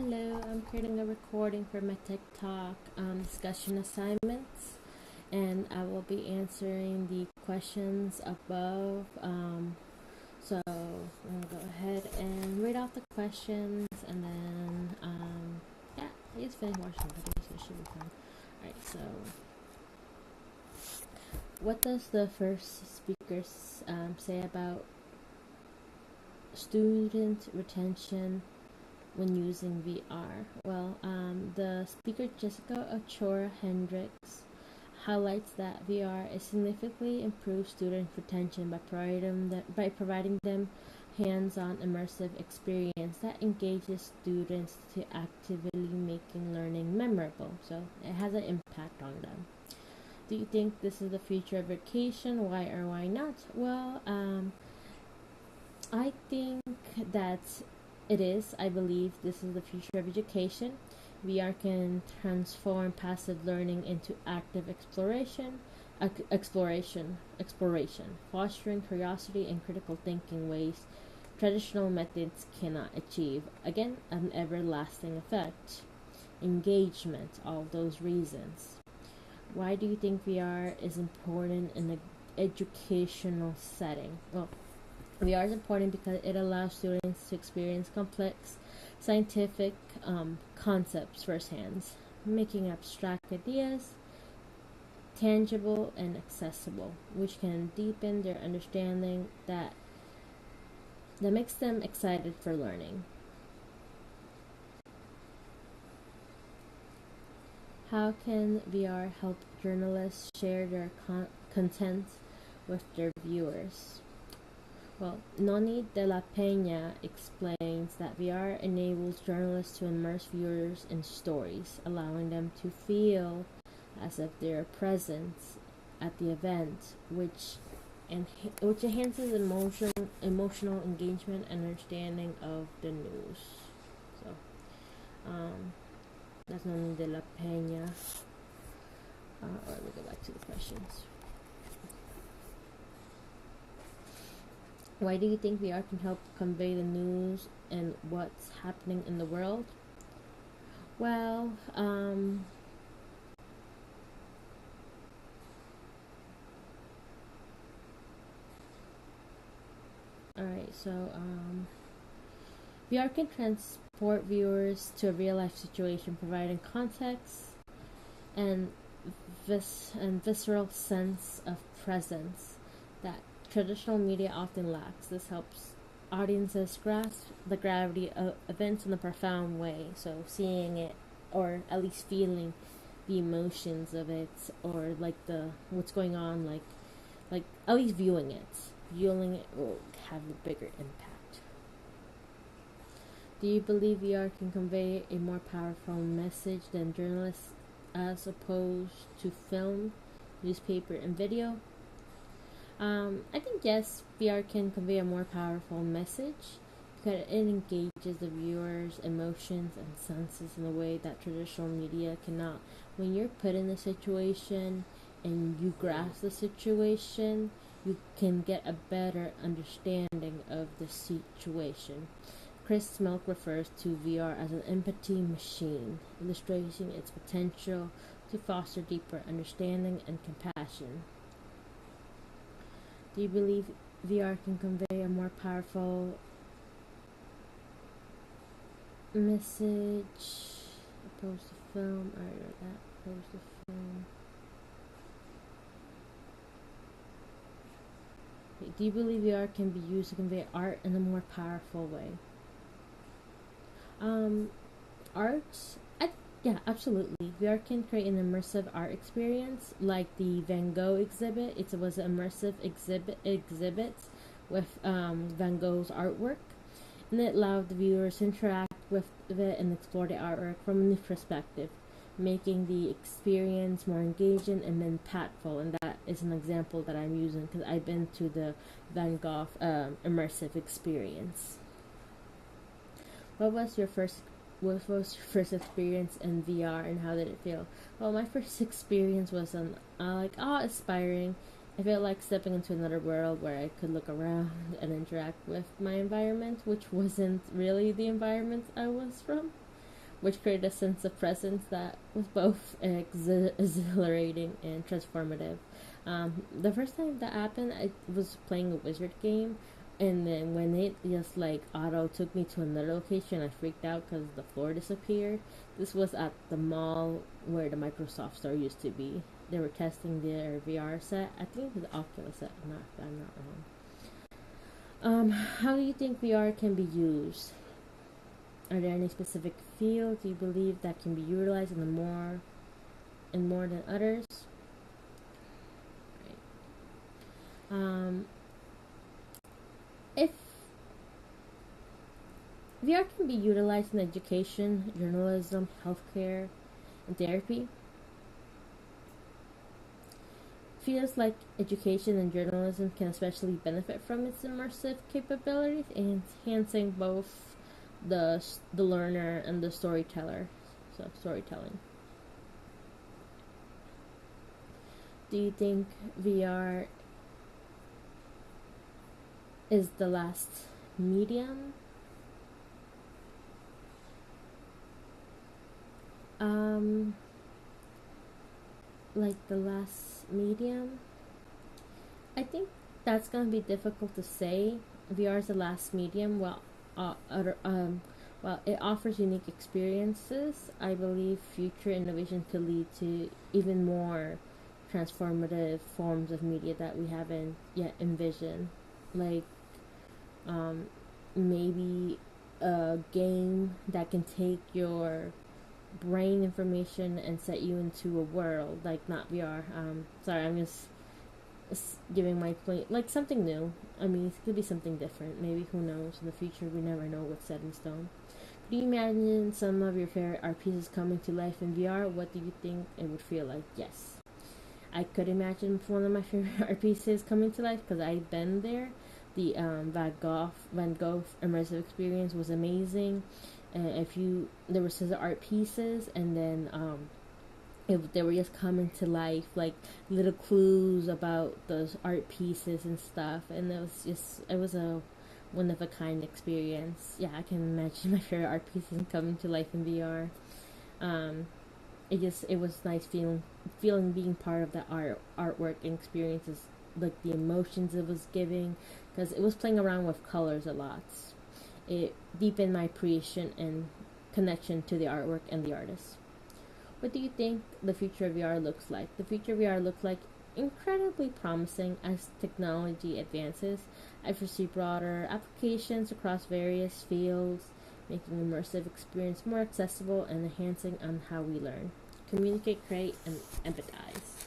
Hello, I'm creating a recording for my TikTok discussion assignments, and I will be answering the questions above. So I'm gonna go ahead and read off the questions, and then yeah, I just finished watching the video, so it should be fine. Alright, so what does the first speaker say about student retention when using VR? Well, the speaker Jessica Ochoa Hendricks highlights that VR is significantly improves student retention by providing them hands-on immersive experience that engages students to actively making learning memorable. So it has an impact on them. Do you think this is the future of education? Why or why not? Well, I think that it is. I believe this is the future of education. VR can transform passive learning into active exploration, fostering curiosity and critical thinking ways traditional methods cannot achieve. Again, an everlasting effect. Engagement, all those reasons. Why do you think VR is important in an educational setting? Well, VR is important because it allows students to experience complex scientific concepts firsthand, making abstract ideas tangible and accessible, which can deepen their understanding that makes them excited for learning. How can VR help journalists share their content with their viewers? Well, Noni de la Peña explains that VR enables journalists to immerse viewers in stories, allowing them to feel as if they're present at the event, which enhances emotional engagement and understanding of the news. So, that's Noni de la Peña. Let me go back to the questions. Why do you think VR can help convey the news and what's happening in the world? Well, alright, so, VR can transport viewers to a real-life situation, providing context and visceral sense of presence that traditional media often lacks. This helps audiences grasp the gravity of events in a profound way. So seeing it, or at least feeling the emotions of it, or like what's going on, like at least viewing it will have a bigger impact. Do you believe VR can convey a more powerful message than journalists as opposed to film, newspaper, and video? I think yes, VR can convey a more powerful message because it engages the viewer's emotions and senses in a way that traditional media cannot. When you're put in a situation and you grasp the situation, you can get a better understanding of the situation. Chris Milk refers to VR as an empathy machine, illustrating its potential to foster deeper understanding and compassion. Do you believe VR can convey a more powerful message opposed to film? I read that. Opposed to film. Do you believe VR can be used to convey art in a more powerful way? Art? Yeah, absolutely. VR can create an immersive art experience, like the Van Gogh exhibit. It was an immersive exhibit with Van Gogh's artwork, and it allowed the viewers to interact with it and explore the artwork from a new perspective, making the experience more engaging and impactful. And that is an example that I'm using because I've been to the Van Gogh immersive experience. What was your first experience in VR and how did it feel? Well, my first experience was aspiring. I felt like stepping into another world where I could look around and interact with my environment, which wasn't really the environment I was from. which created a sense of presence that was both exhilarating and transformative. The first time that happened, I was playing a wizard game, and then when it just like auto took me to another location, I freaked out because the floor disappeared. This was at the mall where the Microsoft store used to be. They were testing their VR set. I think it was the Oculus set. If I'm not wrong. How do you think VR can be used? Are there any specific fields you believe that can be utilized in more than others? Right. If VR can be utilized in education, journalism, healthcare, and therapy, feels like education and journalism can especially benefit from its immersive capabilities, enhancing both the learner and the storyteller. So storytelling. Do you think VR is the last medium? Like the last medium? I think that's gonna be difficult to say. VR is the last medium. While it offers unique experiences, I believe future innovation could lead to even more transformative forms of media that we haven't yet envisioned. Like um, maybe a game that can take your brain information and set you into a world like not VR. Sorry, I'm just giving my point, like something new. I mean, it could be something different. Maybe, who knows? In the future, we never know what's set in stone. Could you imagine some of your favorite art pieces coming to life in VR? What do you think it would feel like? Yes, I could imagine one of my favorite art pieces coming to life because I've been there. The Van Gogh immersive experience was amazing. If you there were scissor art pieces, and then they were just coming to life, like little clues about those art pieces and stuff, and it was a one of a kind experience. Yeah, I can imagine my favorite art pieces coming to life in VR. Um, it was nice feeling being part of the artwork and experiences, like the emotions it was giving, because it was playing around with colors a lot. It deepened my appreciation and connection to the artwork and the artist. What do you think the future of VR looks like? The future of VR looks like incredibly promising as technology advances. I foresee broader applications across various fields, making immersive experience more accessible and enhancing on how we learn, communicate, create, and empathize.